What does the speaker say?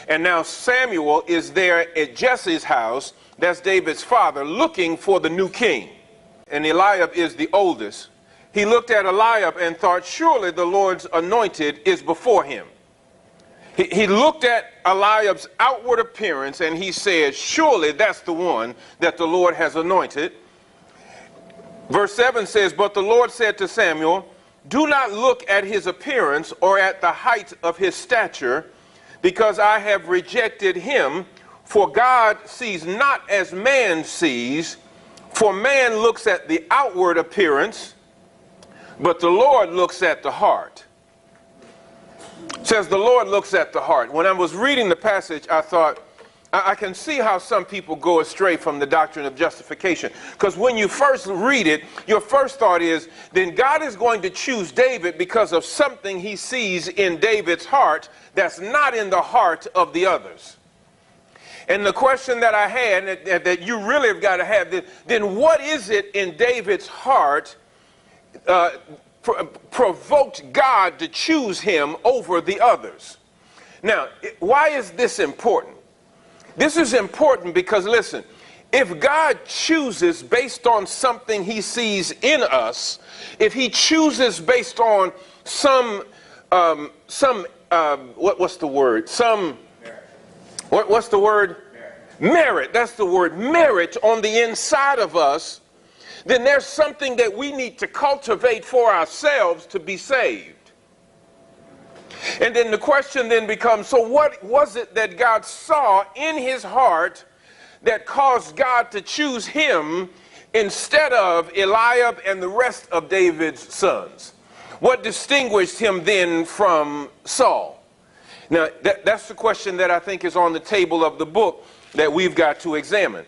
And now Samuel is there at Jesse's house, that's David's father, looking for the new king. And Eliab is the oldest. He looked at Eliab and thought, surely the Lord's anointed is before him. He looked at Eliab's outward appearance and he said, surely that's the one that the Lord has anointed. Verse 7 says, but the Lord said to Samuel, do not look at his appearance or at the height of his stature, because I have rejected him. For God sees not as man sees, for man looks at the outward appearance, but the Lord looks at the heart. It says the Lord looks at the heart. When I was reading the passage, I thought, I can see how some people go astray from the doctrine of justification. Because when you first read it, your first thought is, then God is going to choose David because of something he sees in David's heart that's not in the heart of the others. And the question that I had, that you really have got to have, then what is it in David's heart provoked God to choose him over the others? Now, why is this important? This is important because, listen, if God chooses based on something he sees in us, if he chooses based on what's the word? What's the word? Merit. That's the word, merit on the inside of us, then there's something that we need to cultivate for ourselves to be saved. And then the question then becomes, so what was it that God saw in his heart that caused God to choose him instead of Eliab and the rest of David's sons? What distinguished him then from Saul? Now, that's the question that I think is on the table of the book that we've got to examine.